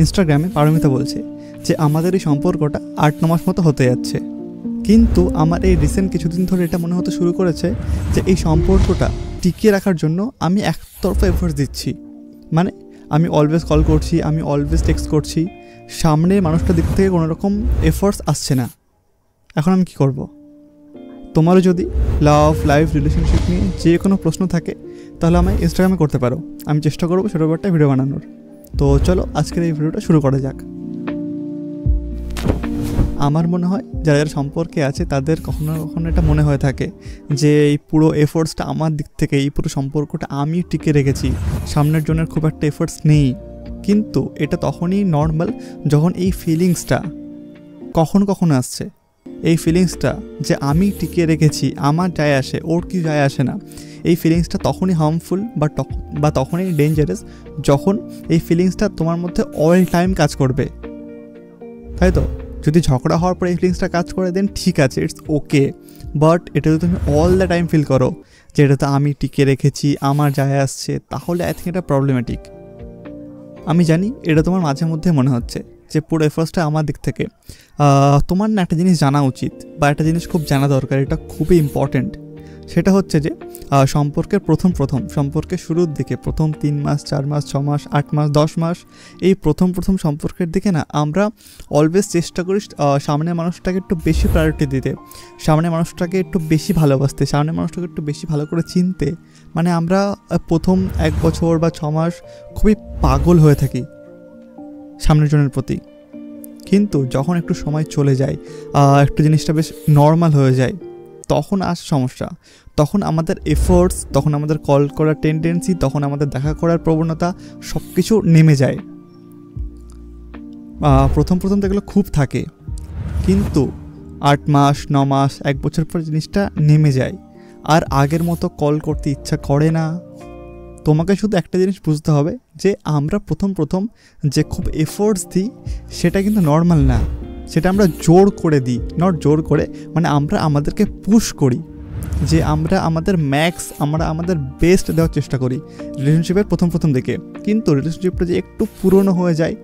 ইনস্টাগ্রামে পারমিতা বলছে যে আমাদের এই সম্পর্কটা 8-9 মাস মতো হতে যাচ্ছে, কিন্তু আমার এই রিসেন্ট কিছুদিন ধরে এটা মনে হতে শুরু করেছে যে এই সম্পর্কটা টিকিয়ে রাখার জন্য আমি একতরফা এফোর্টস দিচ্ছি। মানে আমি অলওয়েজ কল করছি, আমি অলওয়েজ টেক্সট করছি, সামনের মানুষটার দিক থেকে কোনো রকম এফোর্টস আসছে না। এখন আমি কী করব? তোমারও যদি লাভ, লাইফ, রিলেশনশিপ নিয়ে যে কোনো প্রশ্ন থাকে তাহলে আমায় ইনস্টাগ্রামে করতে পারো, আমি চেষ্টা করবো সেটার উপর একটা ভিডিও বানানোর। তো চলো আজকের এই ভিডিওটা শুরু করা যাক। আমার মনে হয় যারা যারা সম্পর্কে আছে তাদের কখনো না কখনো এটা মনে হয়ে থাকে যে এই পুরো এফোর্টসটা আমার দিক থেকে, এই পুরো সম্পর্কটা আমি টিকে রেখেছি, সামনের জনের খুব একটা এফোর্টস নেই। কিন্তু এটা তখনই নর্মাল যখন এই ফিলিংসটা কখনো কখনো আসছে। এই ফিলিংসটা যে আমি টিকিয়ে রেখেছি, আমার যায় আসে, ওর কি যায় আসে না, এই ফিলিংসটা তখনই হার্মফুল বা তখনই ডেঞ্জারাস যখন এই ফিলিংসটা তোমার মধ্যে অল টাইম কাজ করবে, তাই তো? যদি ঝগড়া হওয়ার পর এই ফিলিংসটা কাজ করে দেন ঠিক আছে, ইটস ওকে। বাট এটা যদি তুমি অল দ্য টাইম ফিল করো যে এটা তো আমি টিকে রেখেছি, আমার যায় আসছে, তাহলে আই থিঙ্ক এটা প্রবলেমেটিক। আমি জানি এটা তোমার মাঝে মধ্যে মনে হচ্ছে যে পুরো এফোর্টসটা আমার দিক থেকে। তোমার না একটা জিনিস জানা উচিত বা একটা জিনিস খুব জানা দরকার, এটা খুবই ইম্পর্ট্যান্ট। সেটা হচ্ছে যে সম্পর্কের সম্পর্কের শুরুর দিকে প্রথম 3 মাস, 4 মাস, 6 মাস, 8 মাস, 10 মাস, এই প্রথম সম্পর্কের দিকে না আমরা অলওয়েজ চেষ্টা করি সামনের মানুষটাকে একটু বেশি প্রায়োরিটি দিতে, সামনের মানুষটাকে একটু বেশি ভালোবাসতে, সামনের মানুষটাকে একটু বেশি ভালো করে চিনতে। মানে আমরা প্রথম 1 বছর বা 6 মাস খুবই পাগল হয়ে থাকি সামনের জনের প্রতি। কিন্তু যখন একটু সময় চলে যায়, একটু জিনিসটা বেশ নর্মাল হয়ে যায়, তখন আসে সমস্যা। তখন আমাদের এফোর্টস, তখন আমাদের কল করার টেন্ডেন্সি, তখন আমাদের দেখা করার প্রবণতা সব কিছু নেমে যায়। প্রথম তো এগুলো খুব থাকে, কিন্তু 8 মাস, 9 মাস, 1 বছর পর জিনিসটা নেমে যায়, আর আগের মতো কল করতে ইচ্ছা করে না। তোমাকে শুধু একটা জিনিস বুঝতে হবে যে আমরা প্রথম যে খুব এফোর্টস দিই সেটা কিন্তু নর্মাল না, সেটা আমরা জোর করে দিই। নট জোর করে, মানে আমরা আমাদেরকে পুশ করি যে আমরা আমাদের ম্যাক্স, আমরা আমাদের বেস্ট দেওয়ার চেষ্টা করি রিলেশনশিপের প্রথম দিকে। কিন্তু রিলেশনশিপটা যে একটু পুরনো হয়ে যায়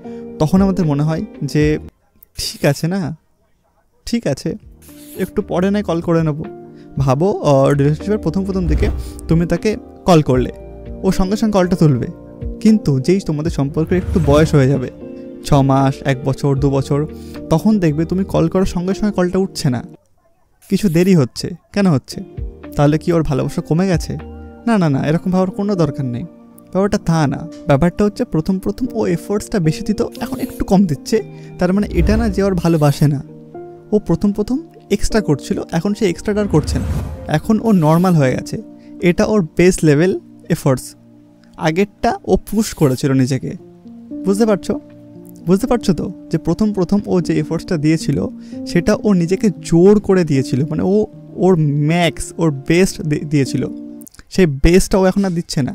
তখন আমাদের মনে হয় যে ঠিক আছে না, ঠিক আছে একটু পরে নয় কল করে নেবো। ভাবো রিলেশনশিপের প্রথম দিকে তুমি তাকে কল করলে, ও সঙ্গে সঙ্গে কলটা তুলবে, কিন্তু যেই তোমাদের সম্পর্কের একটু বয়স হয়ে যাবে, 6 মাস, 1 বছর, 2 বছর, তখন দেখবে তুমি কল করার সঙ্গে সঙ্গে কলটা উঠছে না, কিছু দেরি হচ্ছে। কেন হচ্ছে? তাহলে কি ওর ভালোবাসা কমে গেছে? না, এরকম ভাবার কোনো দরকার নেই। ব্যাপারটা তা না, ব্যাপারটা হচ্ছে প্রথম ও এফোর্টসটা বেশি দিত, এখন একটু কম দিচ্ছে। তার মানে এটা না যে ওর ভালোবাসে না, ও প্রথম এক্সট্রা করছিল, এখন সে এক্সট্রাটা আর করছে না, এখন ও নর্মাল হয়ে গেছে। এটা ওর বেস লেভেল এফোর্টস। আগেরটা ও পুশ করেছিল নিজেকে। বুঝতে পারছো তো যে প্রথম ও যে এফোর্টসটা দিয়েছিল সেটা ও নিজেকে জোর করে দিয়েছিল, মানে ও ওর ম্যাক্স, ওর বেস্ট দিয়েছিল। সেই বেস্টটা ও এখন আর দিচ্ছে না।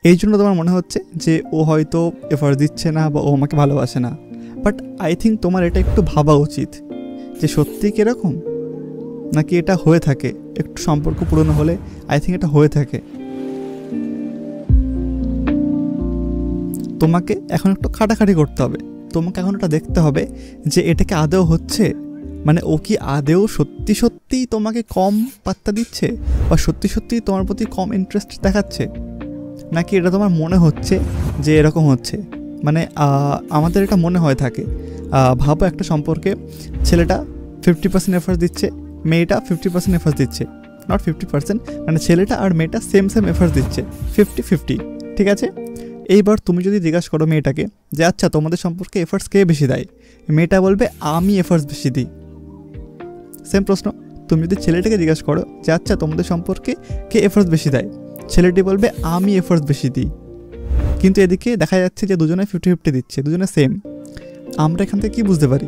এই জন্য তোমার মনে হচ্ছে যে ও হয়তো এফোর্ট দিচ্ছে না বা ও আমাকে ভালোবাসে না। বাট আই থিঙ্ক তোমার এটা একটু ভাবা উচিত যে সত্যি কীরকম, নাকি এটা হয়ে থাকে একটু সম্পর্ক পুরনো হলে। আই থিঙ্ক এটা হয়ে থাকে। তোমাকে এখন একটু খাটাখাটি করতে হবে, তোমাকে এখন এটা দেখতে হবে যে এটাকে আদৌ হচ্ছে, মানে ও কি আদৌ সত্যিই তোমাকে কম পাত্তা দিচ্ছে বা সত্যিই তোমার প্রতি কম ইন্টারেস্ট দেখাচ্ছে, নাকি এটা তোমার মনে হচ্ছে যে এরকম হচ্ছে। মানে আমাদের এটা মনে হয়ে থাকে। ভাবো একটা সম্পর্কে ছেলেটা 50% এফোর্ট দিচ্ছে, মেয়েটা 50% এফোর্ট দিচ্ছে, নট 50%, মানে ছেলেটা আর মেয়েটা সেম এফোর্ট দিচ্ছে, 50-50, ঠিক আছে? এইবার তুমি যদি জিজ্ঞাসা করো মেয়েটাকে যে আচ্ছা তোমাদের সম্পর্কে এফোর্টস কে বেশি দেয়, মেয়েটা বলবে আমি এফোর্টস বেশি দিই। সেম প্রশ্ন তুমি যদি ছেলেটাকে জিজ্ঞাসা করো যে আচ্ছা তোমাদের সম্পর্কে কে এফোর্টস বেশি দেয়, ছেলেটি বলবে আমি এফোর্টস বেশি দিই। কিন্তু এদিকে দেখা যাচ্ছে যে দুজনে 50-50 দিচ্ছে, দুজনে সেম। আমরা এখান থেকে কী বুঝতে পারি?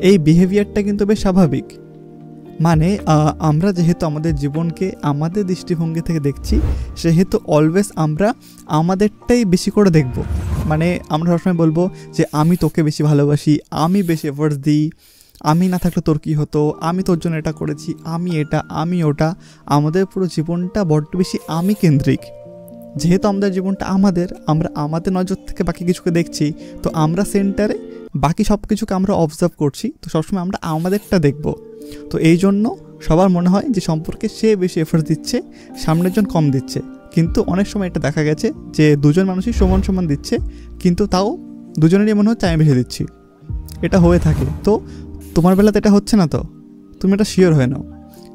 এই বিহেভিয়ারটা কিন্তু বেশ স্বাভাবিক। মানে আমরা যেহেতু আমাদের জীবনকে আমাদের দৃষ্টিভঙ্গি থেকে দেখছি, সেহেতু অলওয়েজ আমরা আমাদেরটাই বেশি করে দেখব। মানে আমরা সবসময় বলবো যে আমি তোকে বেশি ভালোবাসি, আমি বেশি এফোর্টস দিই, আমি না থাকলে তোর কী হতো, আমি তোর জন্য এটা করেছি, আমি এটা, আমি ওটা। আমাদের পুরো জীবনটা বড্ড বেশি আমি কেন্দ্রিক। যেহেতু আমাদের জীবনটা আমরা আমাদের নজর থেকে বাকি কিছুকে দেখছি, তো আমরা সেন্টারে, বাকি সব কিছুকে আমরা অবজার্ভ করছি, তো সবসময় আমরা আমাদেরটা দেখব। তো এই জন্য সবার মনে হয় যে সম্পর্কে সে বেশি এফোর্ট দিচ্ছে, সামনের জন কম দিচ্ছে। কিন্তু অনেক সময় এটা দেখা গেছে যে দুজন মানুষই সমান সমান দিচ্ছে, কিন্তু তাও দুজনেরই মনে হচ্ছে আমি বেশি দিচ্ছি। এটা হয়ে থাকে। তো তোমার বেলাতে এটা হচ্ছে না, তো তুমি এটা শিওর হয়ে নাও।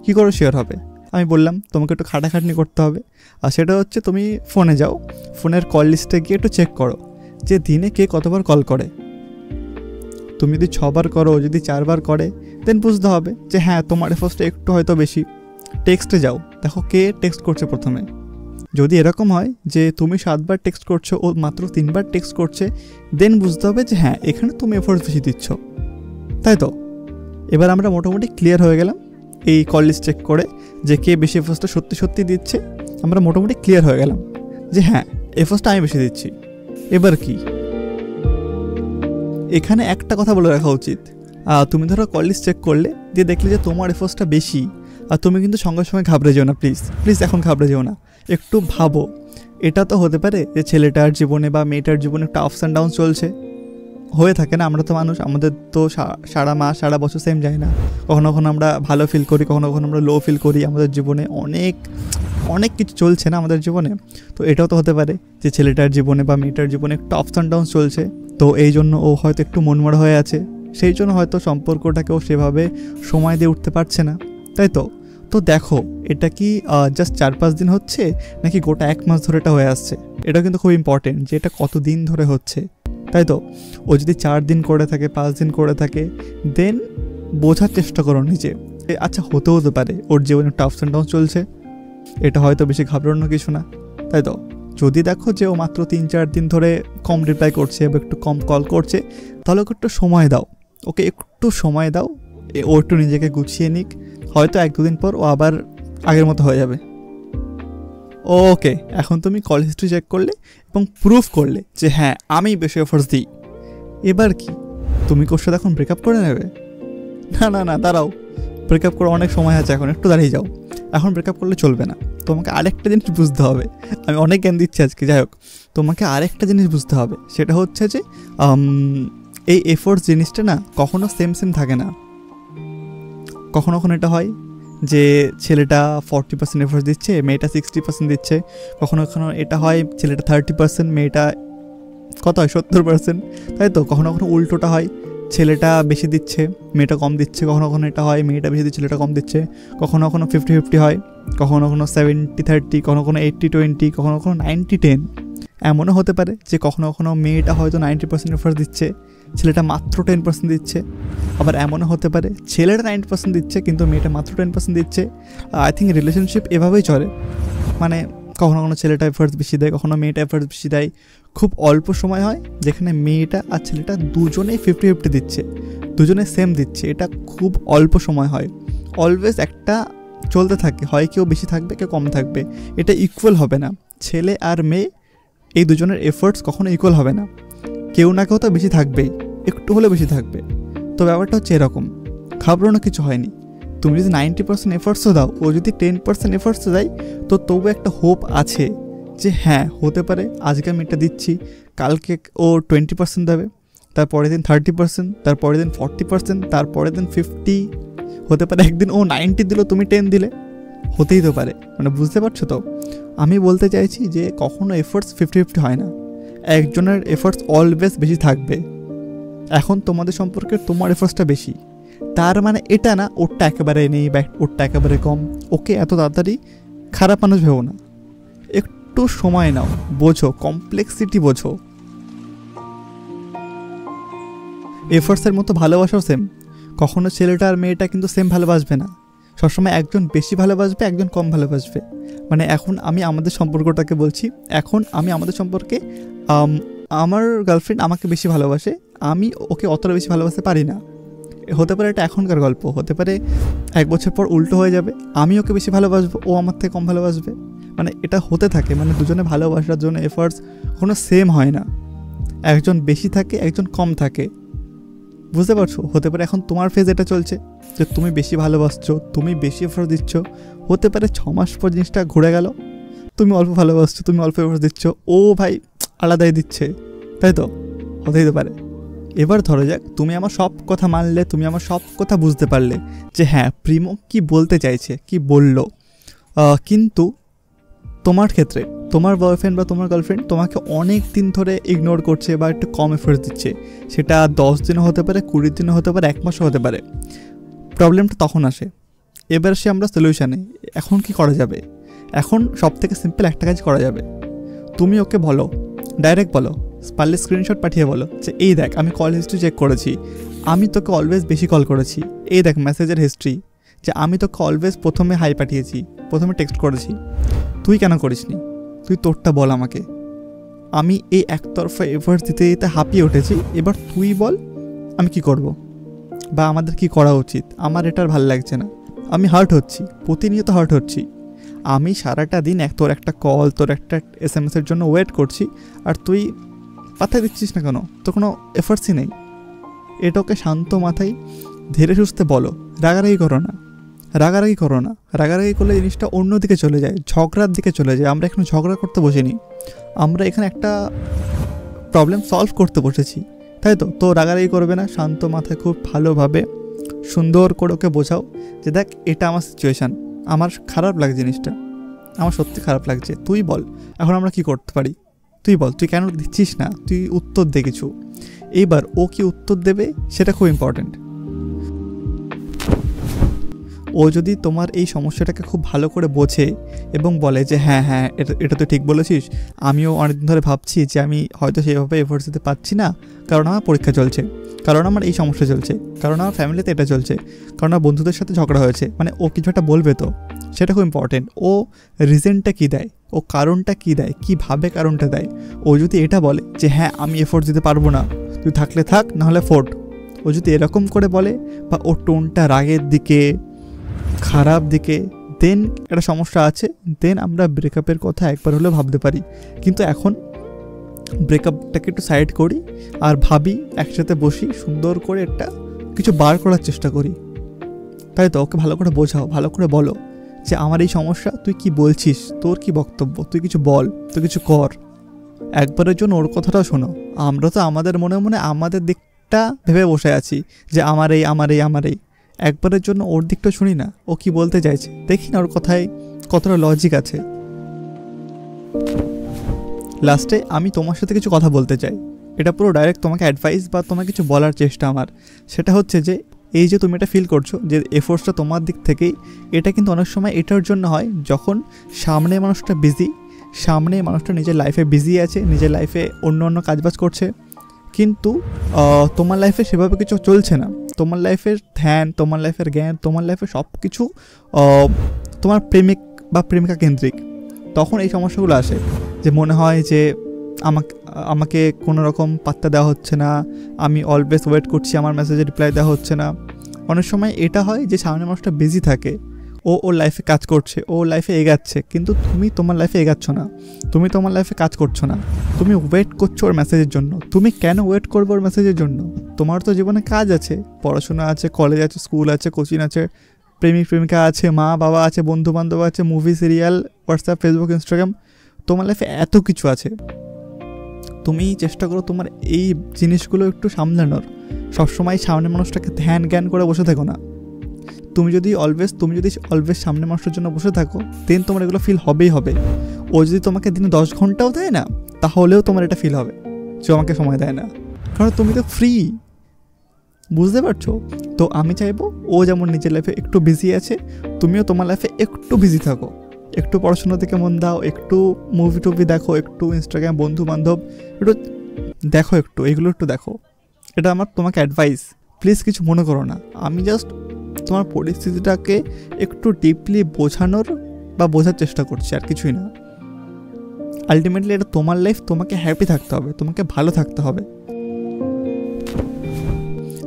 কী করে শিওর হবে? আমি বললাম তোমাকে একটু খাটাখাটনি করতে হবে। আর সেটা হচ্ছে তুমি ফোনে যাও, ফোনের কল লিস্টে গিয়ে একটু চেক করো যে দিনে কে কতবার কল করে। তুমি যদি 6 বার করো, যদি 4 বার করে, দেন বুঝতে হবে যে হ্যাঁ তোমার এফোর্টটা একটু হয়তো বেশি। টেক্সটে যাও, দেখো কে টেক্সট করছে প্রথমে। যদি এরকম হয় যে তুমি 7 বার টেক্সট করছো, ও মাত্র 3 বার টেক্সট করছে, দেন বুঝতে হবে যে হ্যাঁ এখানে তুমি এফোর্ট বেশি দিচ্ছ, তাই তো? এবার আমরা মোটামুটি ক্লিয়ার হয়ে গেলাম এই কল লিস্ট চেক করে যে কে বেশি এফোর্টটা সত্যি সত্যি দিচ্ছে। আমরা মোটামুটি ক্লিয়ার হয়ে গেলাম যে হ্যাঁ এফোর্টটা আমি বেশি দিচ্ছি। এবার কি, এখানে একটা কথা বলে রাখা উচিত। তুমি ধরো কল লিস্ট চেক করলে, দিয়ে দেখলে যে তোমার এফোর্টটা বেশি, আর তুমি কিন্তু সঙ্গে সঙ্গে ঘাবড়ে যেও না, প্লিজ প্লিজ এখন ঘাবড়ে যেও না। একটু ভাবো, এটা তো হতে পারে যে ছেলেটার জীবনে বা মেয়েটার জীবনে একটা আপস অ্যান্ড ডাউন চলছে, হয়ে থাকে না? আমরা তো মানুষ, আমাদের তো সারা মাস সারা বছর সেম যায় না। কখনো কখনো আমরা ভালো ফিল করি, কখনো কখনো আমরা লো ফিল করি। আমাদের জীবনে অনেক অনেক কিছু চলছে না আমাদের জীবনে। তো এটাও তো হতে পারে যে ছেলেটার জীবনে বা মেয়েটার জীবনে একটু আপস অ্যান্ড ডাউন চলছে, তো এই জন্য ও হয়তো একটু মনমরা হয়ে আছে, সেই জন্য হয়তো সম্পর্কটাকেও সেভাবে সময় দিয়ে উঠতে পারছে না, তাই তো? তো দেখো, এটা কি জাস্ট 4-5 দিন হচ্ছে, নাকি গোটা 1 মাস ধরে এটা হয়ে আসছে? এটা কিন্তু খুব ইম্পর্টেন্ট যে এটা কত দিন ধরে হচ্ছে, তাই তো? ও যদি 4 দিন করে থাকে, 5 দিন করে থাকে, দেন বোঝার চেষ্টা করো নিজে। আচ্ছা, হতেও হতে পারে ওর জীবনে একটা আপস অ্যান্ড ডাউন চলছে, এটা হয়তো বেশি ঘাবড়ানোর কিছু না, তাই তো? যদি দেখো যে ও মাত্র 3-4 দিন ধরে কম রিপ্লাই করছে বা একটু কম কল করছে, তাহলে ওকে একটু সময় দাও, ওকে একটু সময় দাও, ও একটু নিজেকে গুছিয়ে নিক। হয়তো 1-2 দিন পর ও আবার আগের মতো হয়ে যাবে। ওকে, এখন তুমি কল হিস্ট্রি চেক করলে এবং প্রুফ করলে যে হ্যাঁ আমি বেশি এফোর্টস দিই। এবার কি, তুমি কোর সাথে এখন ব্রেকআপ করে নেবে? না না না, দাঁড়াও, ব্রেকআপ করে অনেক সময় আছে, এখন একটু দাঁড়িয়ে যাও। এখন ব্রেকআপ করলে চলবে না, তোমাকে আরেকটা জিনিস বুঝতে হবে। আমি অনেক জ্ঞান দিচ্ছি আজকে, যাই হোক, তোমাকে আরেকটা জিনিস বুঝতে হবে। সেটা হচ্ছে যে এই এফোর্টস জিনিসটা না কখনো সেম থাকে না। কখনো কখনো এটা হয় যে ছেলেটা 40% এফোর্টস দিচ্ছে, মেয়েটা 60% দিচ্ছে। কখনো কখনো এটা হয় ছেলেটা 30%, মেয়েটা কত হয় 70%, তাই তো? কখনো কখনো উল্টোটা হয়, ছেলেটা বেশি দিচ্ছে, মেয়েটা কম দিচ্ছে। কখনো কখনো এটা হয় মেয়েটা বেশি দিচ্ছে, ছেলেটা কম দিচ্ছে। কখনো কখনো 50-50 হয়, কখনো কখনো 70-30, কখনো কখনো 80-20, কখনো কখনো 90-10। এমনও হতে পারে যে কখনো কখনো মেয়েটা হয়তো 90% এফোর্টস দিচ্ছে, ছেলেটা মাত্র 10% দিচ্ছে। আবার এমনও হতে পারে ছেলেটা 90% দিচ্ছে কিন্তু মেয়েটা মাত্র 10% দিচ্ছে। আই থিঙ্ক রিলেশনশিপ এভাবেই চলে, মানে কখনো কখনো ছেলেটা এফোর্টস বেশি দেয়, কখনো মেয়েটা এফোর্টস বেশি দেয়। খুব অল্প সময় হয় যেখানে মেয়েটা আর ছেলেটা দুজনেই 50-50 দিচ্ছে, দুজনে সেম দিচ্ছে, এটা খুব অল্প সময় হয়। অলওয়েজ একটা চলতে থাকে, হয় কেউ বেশি থাকবে কেউ কম থাকবে, এটা ইকুয়াল হবে না। ছেলে আর মেয়ে এই দুজনের এফোর্টস কখনো ইকুয়াল হবে না, কেউ না কেউ তো বেশি থাকবেই, একটু হলে বেশি থাকবে। তো ব্যাপারটা হচ্ছে এরকম, ঘাবড়ানো কিছু হয়নি। তুমি যদি 90% এফোর্টসও দাও, ও যদি 10% এফোর্টসও দেয়, তো তবু একটা হোপ আছে যে হ্যাঁ হতে পারে আজকে আমি এটা দিচ্ছি, কালকে ও 20% দেবে, তারপরের দিন 30%, তারপরের দিন 40%, তারপরের দিন 50, হতে পারে একদিন ও 90 দিল, তুমি 10 দিলে, হতেই তো পারে। মানে বুঝতে পারছো তো? আমি বলতে চাইছি যে কখনো এফোর্টস 50-50 হয় না, একজনের এফোর্টস অলওয়েজ বেশি থাকবে। এখন তোমাদের সম্পর্কে তোমার এফোর্টসটা বেশি, তার মানে এটা না ওরটা একেবারে নেই বা ওরটা একেবারে কম। ওকে এত তাড়াতাড়ি খারাপ মানুষ ভেবো না, একটু সময় নাও, বোঝো, কমপ্লেক্সিটি বোঝো। এফোর্টসের মতো ভালোবাসাও সেম, কখনো ছেলেটা আর মেয়েটা কিন্তু সেম ভালোবাসবে না, সবসময় একজন বেশি ভালোবাসবে, একজন কম ভালোবাসবে। মানে এখন আমি আমাদের সম্পর্কটাকে বলছি, এখন আমি আমাদের সম্পর্কে আমার গার্লফ্রেন্ড আমাকে বেশি ভালোবাসে, আমি ওকে অতটা বেশি ভালোবাসতে পারি না। হতে পারে এটা এখনকার গল্প, হতে পারে 1 বছর পর উল্টো হয়ে যাবে, আমি ওকে বেশি ভালোবাসবো, ও আমার থেকে কম ভালোবাসবে। মানে এটা হতে থাকে, মানে দুজনে ভালোবাসার জন্য এফোর্টস কোনো সেম হয় না, একজন বেশি থাকে একজন কম থাকে, বুঝতে পারছো? হতে পারে এখন তোমার ফেজ এটা চলছে যে তুমি বেশি ভালোবাসছো, তুমি বেশি এফোর্ট দিচ্ছ, হতে পারে 6 মাস পর জিনিসটা ঘুরে গেল, তুমি অল্প ভালোবাসছো, তুমি অল্প এফোর্টস দিচ্ছ, ও ভাই আলাদাই দিচ্ছে, তাই তো? হতেই তো পারে। এবার ধরো যাক তুমি আমার সব কথা মানলে, তুমি আমার সব কথা বুঝতে পারলে যে হ্যাঁ প্রিমো কি বলতে চাইছে, কি বললো, কিন্তু তোমার ক্ষেত্রে তোমার বয়ফ্রেন্ড বা তোমার গার্লফ্রেন্ড তোমাকে অনেক দিন ধরে ইগনোর করছে বা একটু কম এফোর্টস দিচ্ছে, সেটা 10 দিনও হতে পারে, 20 দিনও হতে পারে, 1 মাসও হতে পারে। প্রবলেমটা তখন আসে। এবার সে আমরা সলিউশানে, এখন কি করা যাবে? এখন সব থেকে সিম্পল একটা কাজ করা যাবে, তুমি ওকে বলো, ডাইরেক্ট বলো, পারলে স্ক্রিনশট পাঠিয়ে বলো যে এই দেখ আমি কল হিস্ট্রি চেক করেছি, আমি তোকে অলওয়েজ বেশি কল করেছি, এই দেখ মেসেজের হিস্ট্রি, যে আমি তোকে অলওয়েজ প্রথমে হাই পাঠিয়েছি, প্রথমে টেক্সট করেছি, তুই কেন করিসনি? তুই তোরটা বল আমাকে, আমি এই একতরফা এফোর্টস দিতে দিতে হাঁপিয়ে উঠেছি, এবার তুই বল আমি কি করব বা আমাদের কি করা উচিত, আমার এটার ভাল লাগছে না, আমি হার্ট হচ্ছি, প্রতিনিয়ত হার্ট হচ্ছি, আমি সারাটা দিন তোর একটা কল, তোর একটা SMS-এর জন্য ওয়েট করছি, আর তুই পাত্তা দিচ্ছিস না কেন, তোর কোনো এফোর্টসই নেই। এটাকে শান্ত মাথায় ধীরে সুস্থে বলো, রাগারাগি করো না, রাগারাগি করো না। রাগারাগি করলে জিনিসটা অন্যদিকে চলে যায়, ঝগড়ার দিকে চলে যায়। আমরা এখানে ঝগড়া করতে বসিনি, আমরা এখানে একটা প্রবলেম সলভ করতে বসেছি, তাই তো? তো রাগারাগি করবে না, শান্ত মাথায় খুব ভালোভাবে সুন্দর করে ওকে বোঝাও যে দেখ এটা আমার সিচুয়েশান, আমার খারাপ লাগে জিনিসটা, আমার সত্যি খারাপ লাগছে, তুই বল এখন আমরা কি করতে পারি, তুই বল, তুই কেন দিচ্ছিস না, তুই উত্তর দে কিছু। এইবার ও কি উত্তর দেবে সেটা খুব ইম্পর্ট্যান্ট। ও যদি তোমার এই সমস্যাটাকে খুব ভালো করে বোঝে এবং বলে যে হ্যাঁ হ্যাঁ এটা তো ঠিক বলেছিস, আমিও অনেকদিন ধরে ভাবছি যে আমি হয়তো সেইভাবে এফোর্টস দিতে পারছি না, কারণ আমার পরীক্ষা চলছে, কারণ আমার এই সমস্যা চলছে, কারণ আমার ফ্যামিলিতে এটা চলছে, কারণ আমার বন্ধুদের সাথে ঝগড়া হয়েছে, মানে ও কিছু একটা বলবে তো, সেটা খুব ইম্পর্টেন্ট। ও রিজনটা কী দেয়, ও কারণটা কী দেয়, কীভাবে কারণটা দেয়। ও যদি এটা বলে যে হ্যাঁ আমি এফোর্টস দিতে পারবো না, তুই থাকলে থাক নাহলে ফোর্ট, ও যদি এরকম করে বলে বা ওর টোনটা রাগের দিকে, খারাপ দিকে, দেন একটা সমস্যা আছে, দেন আমরা ব্রেকআপের কথা একবার হলেও ভাবতে পারি। কিন্তু এখন ব্রেকআপটাকে একটু সাইড করি আর ভাবি, একসাথে বসি, সুন্দর করে একটা কিছু বার করার চেষ্টা করি, তাই তো? ওকে ভালো করে বোঝাও, ভালো করে বলো যে আমার এই সমস্যা, তুই কি বলছিস, তোর কি বক্তব্য, তুই কিছু বল, তুই কিছু কর। একবারের জন্য ওর কথাটাও শোনো। আমরা তো আমাদের মনে মনে আমাদের দিকটা ভেবে বসে আছি যে আমার এই, একবারের জন্য ওর দিকটা শুনি না, ও কি বলতে চাইছে, দেখি না ওর কথায় কতটা লজিক আছে। লাস্টে আমি তোমার সাথে কিছু কথা বলতে চাই, এটা পুরো ডাইরেক্ট তোমাকে অ্যাডভাইস বা তোমাকে কিছু বলার চেষ্টা আমার। সেটা হচ্ছে যে এই যে তুমি এটা ফিল করছো যে এফোর্টসটা তোমার দিক থেকেই, এটা কিন্তু অনেক সময় এটার জন্য হয় যখন সামনে মানুষটা বিজি, সামনে মানুষটা নিজের লাইফে বিজি আছে, নিজের লাইফে অন্য কাজবাজ করছে, কিন্তু তোমার লাইফে সেভাবে কিছু চলছে না। তোমার লাইফের ধ্যান, তোমার লাইফের জ্ঞান, তোমার লাইফে সব কিছু তোমার প্রেমিক বা প্রেমিকা কেন্দ্রিক। তখন এই সমস্যাগুলো আসে যে মনে হয় যে আমাকে কোনো রকম পাত্তা দেওয়া হচ্ছে না, আমি অলওয়েজ ওয়েট করছি, আমার মেসেজে রিপ্লাই দেওয়া হচ্ছে না। অনেক সময় এটা হয় যে সামনে মানুষটা বিজি থাকে, ওর লাইফে কাজ করছে, ও লাইফে এগাচ্ছে, কিন্তু তুমি তোমার লাইফে এগাচ্ছ না, তুমি তোমার লাইফে কাজ করছো না, তুমি ওয়েট করছো ওর মেসেজের জন্য। তুমি কেন ওয়েট করবো ওর মেসেজের জন্য? তোমার তো জীবনে কাজ আছে, পড়াশোনা আছে, কলেজ আছে, স্কুল আছে, কোচিং আছে, প্রেমিক প্রেমিকা আছে, মা বাবা আছে, বন্ধু বান্ধব আছে, movie serial, WhatsApp, Facebook, Instagram, তোমার লাইফে এত কিছু আছে। তুমি চেষ্টা করো তোমার এই জিনিসগুলো একটু সামলানোর। সবসময় সামনে মানুষটাকে ধ্যান জ্ঞান করে বসে থাকো না। তুমি যদি অলওয়েজ সামনে মানুষের জন্য বসে থাকো, দেন তোমার এগুলো ফিল হবেই হবে। ও যদি তোমাকে দিনে 10 ঘন্টাও দেয় না, তাহলেও তোমার এটা ফিল হবে যে আমাকে সময় দেয় না, কারণ তুমি তো ফ্রি, বুঝতে পারছো? তো আমি চাইবো ও যেমন নিজের লাইফে একটু বিজি আছে, তুমিও তোমার লাইফে একটু বিজি থাকো, একটু পড়াশোনার দিকে মন দাও, একটু মুভি টুভি দেখো, একটু ইনস্টাগ্রাম, বন্ধু বান্ধব একটু দেখো, এগুলো একটু দেখো। এটা আমার তোমাকে অ্যাডভাইস, প্লিজ কিছু মনে করো না। আমি জাস্ট তোমার পরিস্থিতিটাকে একটু ডিপলি বোঝার চেষ্টা করছি, আর কিছুই না। আলটিমেটলি এটা তোমার লাইফ, তোমাকে হ্যাপি থাকতে হবে, তোমাকে ভালো থাকতে হবে।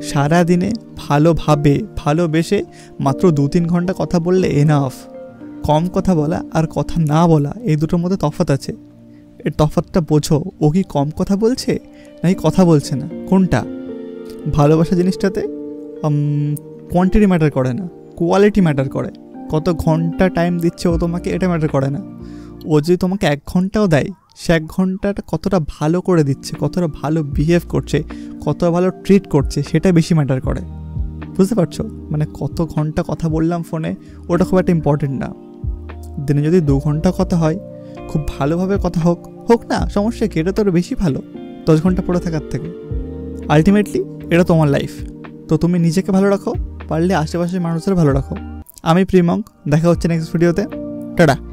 সারাদিনে ভালোবেসে মাত্র 2-3 ঘন্টা কথা বললে এনাফ। কম কথা বলা আর কথা না বলা, এই দুটোর মধ্যে তফাৎ আছে। এর তফাৎটা বোঝো। ও কি কম কথা বলছে নাকি কথা বলছে না, কোনটা? ভালোবাসা জিনিসটাতে কোয়ান্টিটি ম্যাটার করে না, কোয়ালিটি ম্যাটার করে। কত ঘন্টা টাইম দিচ্ছে ও তোমাকে, এটা ম্যাটার করে না। ও যদি তোমাকে 1 ঘন্টাও দেয়, সে 1 ঘন্টাটা কতটা ভালো করে দিচ্ছে, কতটা ভালো বিহেভ করছে, কতটা ভালো ট্রিট করছে, সেটা বেশি ম্যাটার করে। বুঝতে পারছো? মানে কত ঘন্টা কথা বললাম ফোনে, ওটা খুব একটা ইম্পর্টেন্ট না। দিনে যদি 2 ঘন্টা কথা হয়, খুব ভালোভাবে কথা হোক হোক না, সমস্যা কি, এটা তো বেশি ভালো 10 ঘন্টা পড়ে থাকার থেকে। আলটিমেটলি এটা তোমার লাইফ, তো তুমি নিজেকে ভালো রাখো, পারলে আশেপাশের মানুষদের ভালো রাখো। আমি প্রিমঙ্ক, দেখা হচ্ছে নেক্সট ভিডিওতে। টাটা।